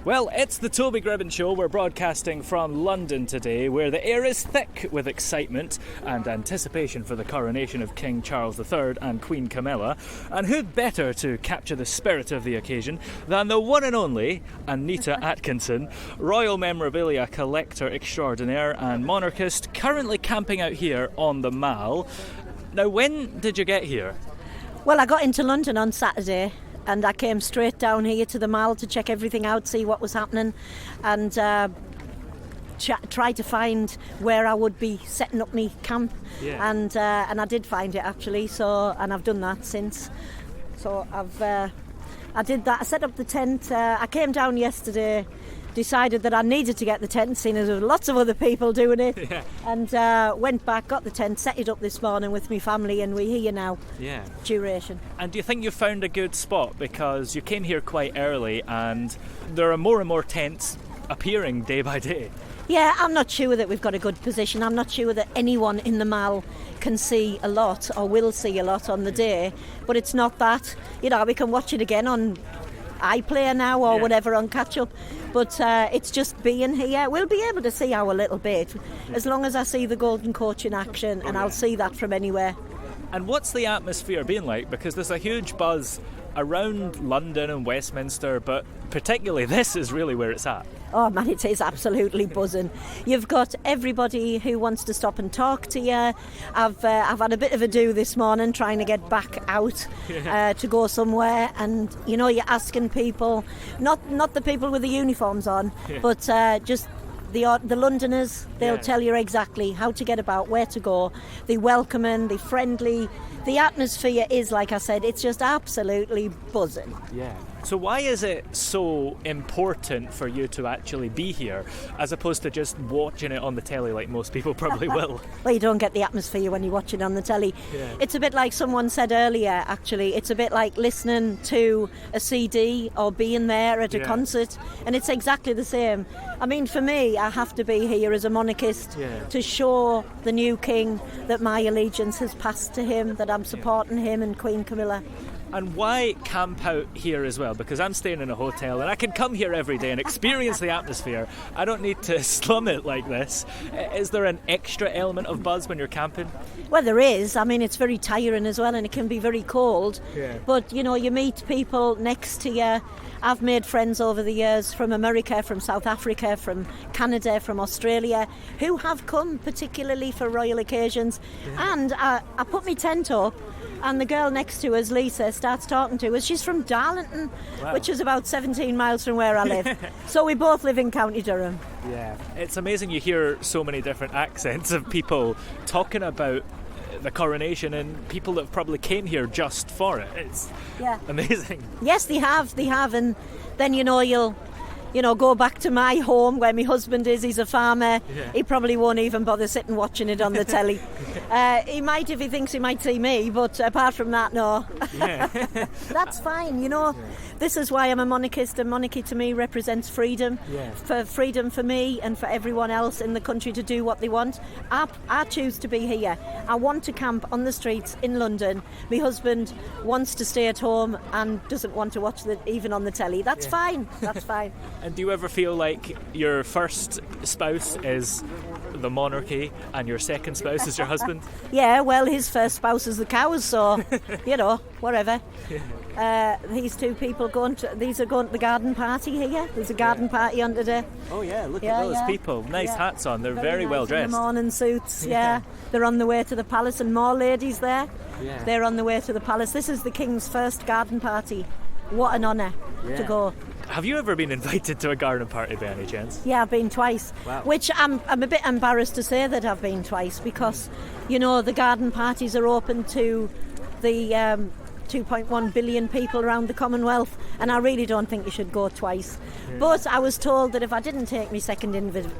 Well, it's the Toby Gribbon Show. We're broadcasting from London today, where the air is thick with excitement and anticipation for the coronation of King Charles III and Queen Camilla. And who better to capture the spirit of the occasion than the one and only Anita Atkinson, royal memorabilia collector extraordinaire and monarchist, currently camping out here on the Mall. Now, when did you get here? Well, I got into London on Saturday. And I came straight down here to the Mall to check everything out, see what was happening, and try to find where I would be setting up my camp. Yeah. And I did find it actually. So, and I've done that since. So I did that. I set up the tent. I came down yesterday. Decided that I needed to get the tent, seeing as there were lots of other people doing it, yeah. And went back, got the tent, set it up this morning with my family, and we're here now. Yeah. Duration. And do you think you found a good spot? Because you came here quite early and there are more and more tents appearing day by day. Yeah, I'm not sure that we've got a good position. I'm not sure that anyone in the Mall can see a lot or will see a lot on the day, but it's not that. You know, we can watch it again on iPlayer now or whatever on catch up, but it's just being here. We'll be able to see our little bit as long as I see the Golden Coach in action, and I'll see that from anywhere. And what's the atmosphere been like? Because there's a huge buzz around London and Westminster, but particularly this is really where it's at. Oh man, it is absolutely buzzing. You've got everybody who wants to stop and talk to you. I've had a bit of a do this morning trying to get back out to go somewhere, and you know, you're asking people, not the people with the uniforms on, but just the Londoners. They'll tell you exactly how to get about, where to go. They're welcoming, they're friendly. The atmosphere is, like I said, it's just absolutely buzzing. Yeah. So why is it so important for you to actually be here as opposed to just watching it on the telly like most people probably will? Well, you don't get the atmosphere when you watch it on the telly. Yeah. It's a bit like someone said earlier, actually. It's a bit like listening to a CD or being there at a concert, and it's exactly the same. I mean, for me, I have to be here as a monarchist to show the new king that my allegiance has passed to him, that I'm supporting him and Queen Camilla. And why camp out here as well? Because I'm staying in a hotel and I can come here every day and experience the atmosphere. I don't need to slum it like this. Is there an extra element of buzz when you're camping? Well, there is. I mean, it's very tiring as well, and it can be very cold. Yeah. But, you know, you meet people next to you. I've made friends over the years from America, from South Africa, from Canada, from Australia, who have come particularly for royal occasions. Yeah. And I put my tent up, and the girl next to us, Lisa, starts talking to us. She's from Darlington, which is about 17 miles from where I live. So we both live in County Durham. Yeah, it's amazing you hear so many different accents of people talking about the coronation and people that probably came here just for it. It's amazing. Yes, they have, and then you'll go back to my home where my husband is. He's a farmer. Yeah. He probably won't even bother sitting watching it on the telly. He might if he thinks he might see me, but apart from that, no. Yeah. That's fine, you know. Yeah. This is why I'm a monarchist, and monarchy to me represents freedom. Yeah. For freedom for me and for everyone else in the country to do what they want. I choose to be here. I want to camp on the streets in London. My husband wants to stay at home and doesn't want to watch it even on the telly. That's fine. That's fine. And do you ever feel like your first spouse is the monarchy and your second spouse is your husband? Yeah, well, his first spouse is the cows, so, you know, whatever. These two people are going to the garden party here. There's a garden party on today. Oh yeah, look at those people. Nice hats on. They're very nice, well dressed. In the morning suits, They're on the way to the palace, and more ladies there. Yeah. They're on the way to the palace. This is the King's first garden party. What an honour to go. Have you ever been invited to a garden party by any chance? Yeah, I've been twice. Wow. Which I'm a bit embarrassed to say that I've been twice, because, you know, the garden parties are open to the 2.1 billion people around the Commonwealth, and I really don't think you should go twice. Yeah. But I was told that if I didn't take my second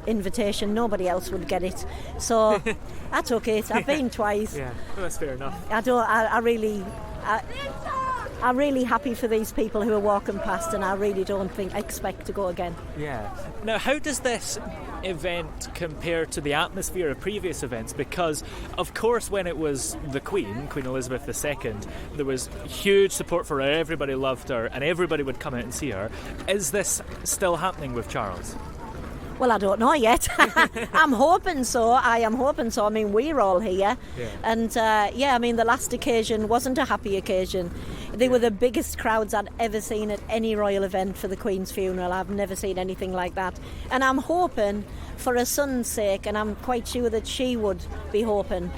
invitation, nobody else would get it. So I took it. I've been twice. Yeah, well, that's fair enough. I really... I'm really happy for these people who are walking past, and I really don't expect to go again. Yeah. Now, how does this event compare to the atmosphere of previous events? Because, of course, when it was the Queen Elizabeth II, there was huge support for her, everybody loved her, and everybody would come out and see her. Is this still happening with Charles? Well, I don't know yet. I'm hoping so. I am hoping so. I mean, we're all here. Yeah. And, I mean, the last occasion wasn't a happy occasion. They were the biggest crowds I'd ever seen at any royal event for the Queen's funeral. I've never seen anything like that. And I'm hoping, for her son's sake, and I'm quite sure that she would be hoping,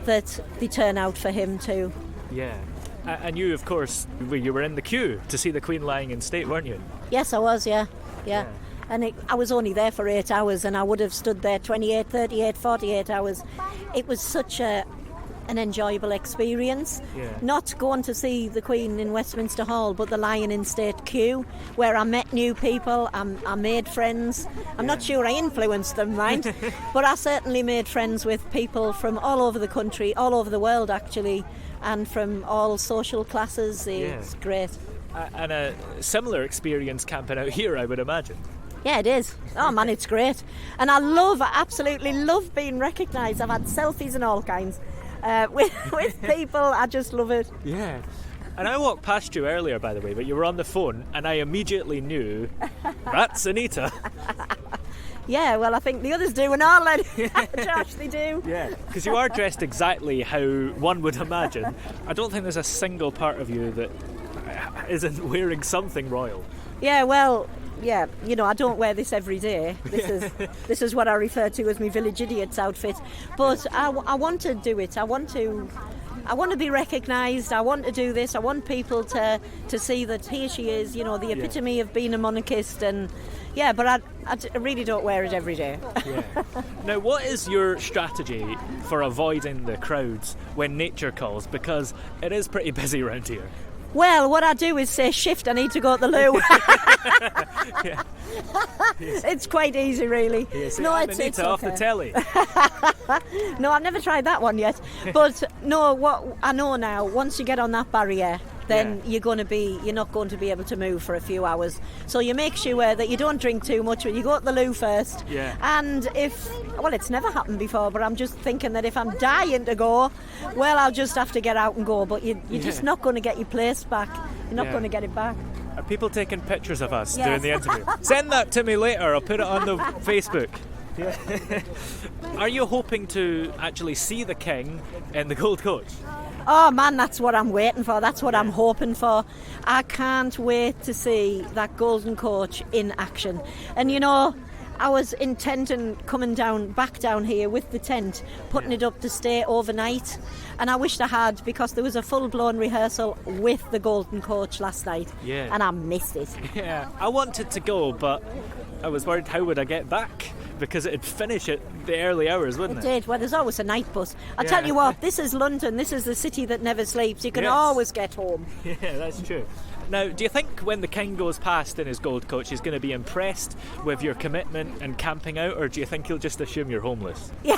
that they turn out for him too. Yeah. And you, of course, you were in the queue to see the Queen lying in state, weren't you? Yes, I was, yeah. And I was only there for 8 hours, and I would have stood there 28, 38, 48 hours. It was such an enjoyable experience. Yeah. Not going to see the Queen in Westminster Hall, but the lying in state queue, where I met new people, I made friends. I'm not sure I influenced them, mind, but I certainly made friends with people from all over the country, all over the world actually, and from all social classes. It's great. And a similar experience camping out here, I would imagine. Yeah, it is. Oh man, it's great. And I absolutely love being recognised. I've had selfies and all kinds with people. I just love it. Yeah. And I walked past you earlier, by the way, but you were on the phone, and I immediately knew that's Anita. Yeah, well, I think the others do, and I'll let Josh, they do. Yeah, because you are dressed exactly how one would imagine. I don't think there's a single part of you that isn't wearing something royal. Yeah, well, yeah, I don't wear this every day. This is what I refer to as my village idiot's outfit. But I want to do it. I want to be recognised. I want to do this. I want people to see that here she is, the epitome of being a monarchist. And but I really don't wear it every day. Yeah. Now, what is your strategy for avoiding the crowds when nature calls? Because it is pretty busy around here. Well, what I do is say, shift, I need to go to the loo. Yeah. It's quite easy, really. Yes, no, it's okay. Off the telly. No, I've never tried that one yet. But no, what I know now, once you get on that barrier, then you're not going to be able to move for a few hours. So you make sure that you don't drink too much when you go to the loo first. Yeah. And it's never happened before, but I'm just thinking that if I'm dying to go, well, I'll just have to get out and go. But you're just not going to get your place back. You're not going to get it back. Are people taking pictures of us doing the interview? Send that to me later. I'll put it on the Facebook. Yeah. Are you hoping to actually see the King in the gold coach? Oh man, that's what I'm waiting for. That's what I'm hoping for. I can't wait to see that golden coach in action. And I was intending coming back down here with the tent, putting it up to stay overnight. And I wished I had, because there was a full-blown rehearsal with the golden coach last night. Yeah. And I missed it. Yeah, I wanted to go, but I was worried how would I get back? Because it'd finish at the early hours, wouldn't it? It did. Well, there's always a night bus. I'll tell you what, this is London. This is the city that never sleeps. You can always get home. Yeah, that's true. Now, do you think when the King goes past in his gold coach, he's going to be impressed with your commitment and camping out, or do you think he'll just assume you're homeless? Yeah,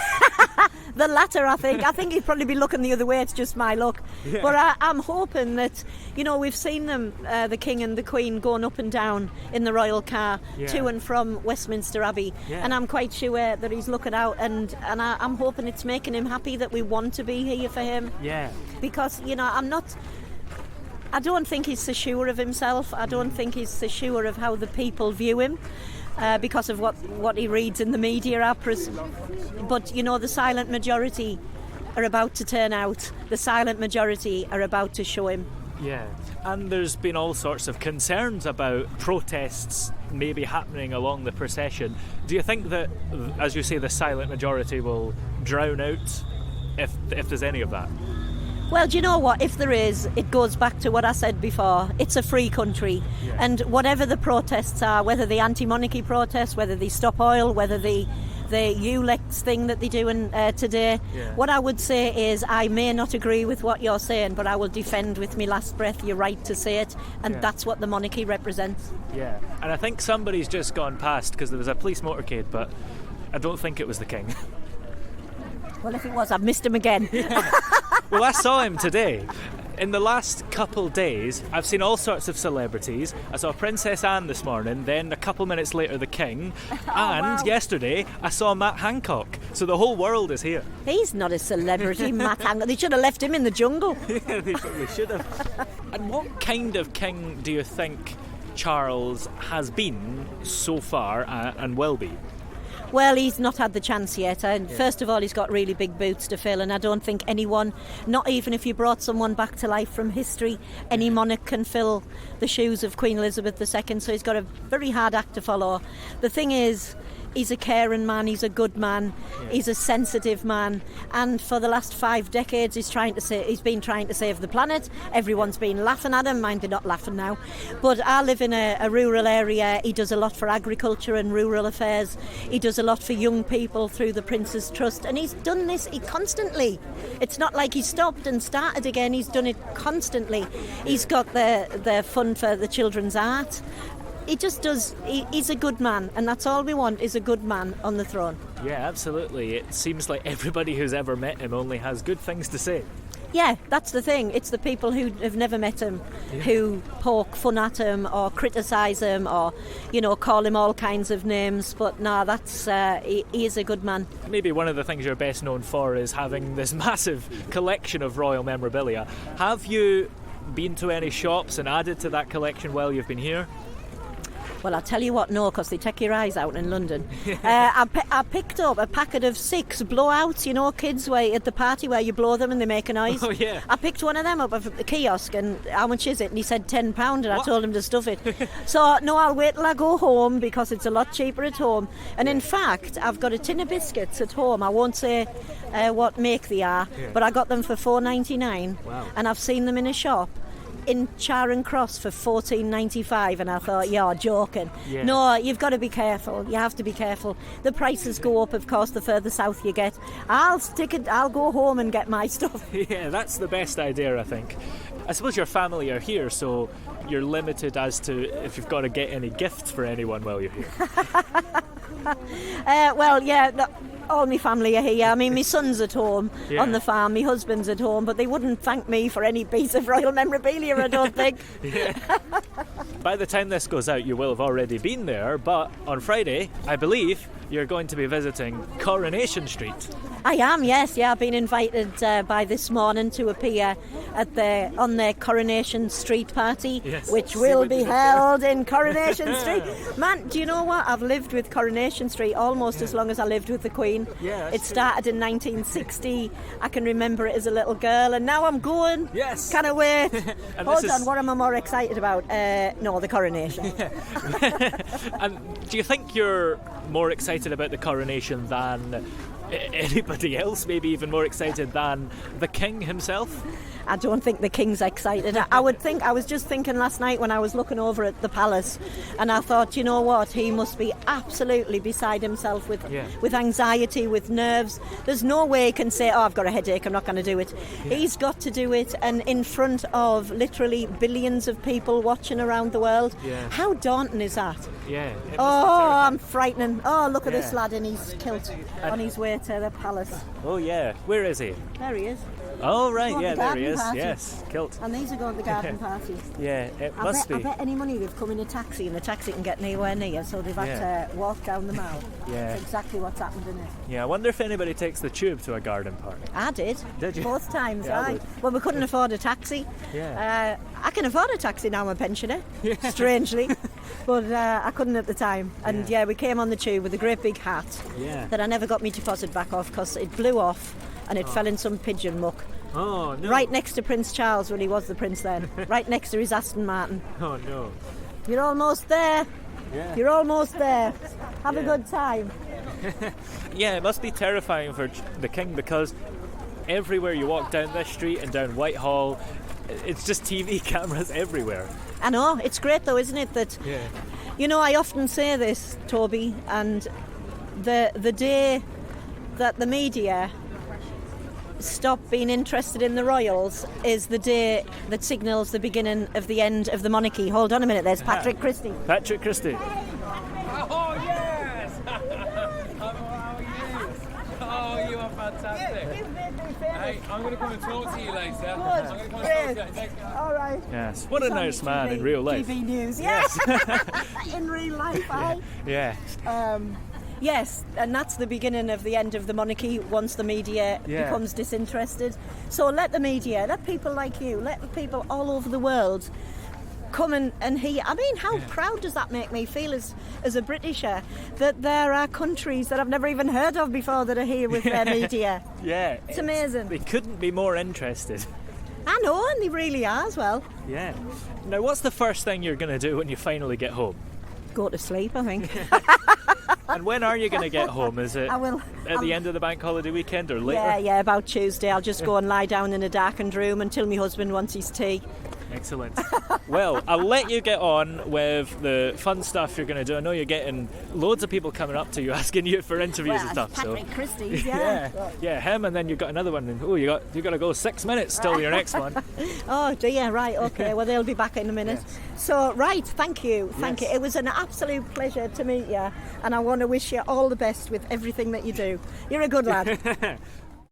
the latter, I think. I think he'd probably be looking the other way. It's just my luck. Yeah. But I'm hoping that, we've seen them, the King and the Queen, going up and down in the royal car to and from Westminster Abbey. Yeah. And I'm quite sure that he's looking out, and I'm hoping it's making him happy that we want to be here for him. Yeah. Because, I don't think he's so sure of himself. I don't think he's so sure of how the people view him because of what he reads in the media. But, the silent majority are about to turn out. The silent majority are about to show him. Yeah, and there's been all sorts of concerns about protests maybe happening along the procession. Do you think that, as you say, the silent majority will drown out if there's any of that? Well, do you know what? If there is, it goes back to what I said before. It's a free country. Yeah. And whatever the protests are, whether the anti-monarchy protests, whether they stop oil, whether the ULEX thing that they're doing today, what I would say is I may not agree with what you're saying, but I will defend with my last breath your right to say it. And that's what the monarchy represents. Yeah. And I think somebody's just gone past, because there was a police motorcade, but I don't think it was the King. Well, if it was, I've missed him again. Yeah. Well, I saw him today. In the last couple days, I've seen all sorts of celebrities. I saw Princess Anne this morning, then a couple minutes later the King, and yesterday I saw Matt Hancock. So the whole world is here. He's not a celebrity, Matt Hancock. They should have left him in the jungle. Yeah, they probably should have. And what kind of king do you think Charles has been so far and will be? Well, he's not had the chance yet. First of all, he's got really big boots to fill, and I don't think anyone, not even if you brought someone back to life from history, any monarch can fill the shoes of Queen Elizabeth II, so he's got a very hard act to follow. The thing is, he's a caring man, he's a good man, he's a sensitive man, and for the last 5 decades he's been trying to save the planet. Everyone's been laughing at him. Mind they're not laughing now, but I live in a rural area. He does a lot for agriculture and rural affairs. He does a lot for young people through the Prince's Trust, and he's done this constantly. It's not like he stopped and started again. He's done it constantly. He's got the fund for the children's art. He just does. He's a good man, and that's all we want, is a good man on the throne. Yeah, absolutely. It seems like everybody who's ever met him only has good things to say. Yeah, that's the thing. It's the people who have never met him who poke fun at him or criticise him or, call him all kinds of names. But no, he is a good man. Maybe one of the things you're best known for is having this massive collection of royal memorabilia. Have you been to any shops and added to that collection while you've been here? Well, I'll tell you what, no, because they take your eyes out in London. I picked up a packet of 6 blowouts, kids at the party where you blow them and they make a noise. Oh, yeah. I picked one of them up at the kiosk, and how much is it? And he said £10, and I told him to stuff it. So, no, I'll wait till I go home because it's a lot cheaper at home. And in fact, I've got a tin of biscuits at home. I won't say what make they are, but I got them for $4.99. Wow. And I've seen them in a shop in Charing Cross for $14.95, and I thought, you're joking. Yeah. No, you've got to be careful. You have to be careful. The prices go up, of course, the further south you get. I'll go home and get my stuff. Yeah, that's the best idea, I think. I suppose your family are here, so you're limited as to if you've got to get any gifts for anyone while you're here. Well, yeah, all my family are here. I mean, my son's at home on the farm, my husband's at home, but they wouldn't thank me for any piece of royal memorabilia, I don't think. By the time this goes out, you will have already been there, but on Friday, I believe, you're going to be visiting Coronation Street. I am, yes. Yeah, I've been invited by This Morning to appear on their Coronation Street party, which will be held in Coronation Street. Man, do you know what? I've lived with Coronation Street almost as long as I lived with the Queen. Yeah, it started in 1960. I can remember it as a little girl, and now I'm going. Yes. Can't wait. Hold on, what am I more excited about? No, the coronation. And do you think you're more excited about the coronation than anybody else? Maybe even more excited than the King himself? I don't think the King's excited. I was just thinking last night when I was looking over at the palace, and I thought, you know what, he must be absolutely beside himself with anxiety, with nerves. There's no way he can say, I've got a headache, I'm not going to do it. He's got to do it, and in front of literally billions of people watching around the world. How daunting is that? Yeah. I'm frightening. Oh, look at this lad in his kilt on his way to the palace. Oh yeah, where is he? There he is. Oh right, yeah, there he is. Party. Yes, kilt. And these are going to the garden party. Yeah, it must be. I bet any money they've come in a taxi, and the taxi can get nowhere near, so they've had to walk down the mall. Yeah. That's exactly what's happened in it. Yeah, I wonder if anybody takes the tube to a garden party. I did. Did you? Both times, Yeah, I aye. would. Well, we couldn't afford a taxi. Yeah. I can afford a taxi now, I'm a pensioner, strangely. But I couldn't at the time. And we came on the tube with a great big hat that I never got my deposit back off because it blew off and it fell in some pigeon muck. Oh, no. Right next to Prince Charles when he was the prince then. Right next to his Aston Martin. Oh, no. You're almost there. Yeah. You're almost there. Have a good time. Yeah, it must be terrifying for the King because everywhere you walk down this street and down Whitehall, it's just TV cameras everywhere. I know. It's great though, isn't it? That I often say this, Toby, and the day that the media stop being interested in the royals is the day that signals the beginning of the end of the monarchy. Hold on a minute, there's Patrick Christie. Patrick Christie. Oh, yes! How are you? Oh, you are fantastic. You've made me Hey, famous. I'm going to come and talk to you later. Good. I'm going to come and talk to you. Thanks, guys. All right. Yes. What a It's on nice man TV in real life. TV news, yes. In real life, aye. Yeah. Yes, and that's the beginning of the end of the monarchy once the media Yeah. becomes disinterested. So let the media, let people like you, let people all over the world come and hear. I mean, how proud does that make me feel as a Britisher that there are countries that I've never even heard of before that are here with their media? Yeah. It's amazing. They couldn't be more interested. I know, and they really are as well. Yeah. Now, what's the first thing you're going to do when you finally get home? Go to sleep, I think. And when are you going to get home? Is it I will. at the end of the bank holiday weekend or later? Yeah, about Tuesday. I'll just go and lie down in a darkened room until my husband wants his tea. Excellent. Well, I'll let you get on with the fun stuff you're going to do. I know you're getting loads of people coming up to you asking you for interviews and stuff. Patrick So Christie's, yeah. yeah, him, and then you've got another one. And, you got to go 6 minutes till your next one. Oh dear, right, okay. Well, they'll be back in a minute. Yes. So, right, thank you. Thank Yes. you. It was an absolute pleasure to meet you, and I want to wish you all the best with everything that you do. You're a good lad.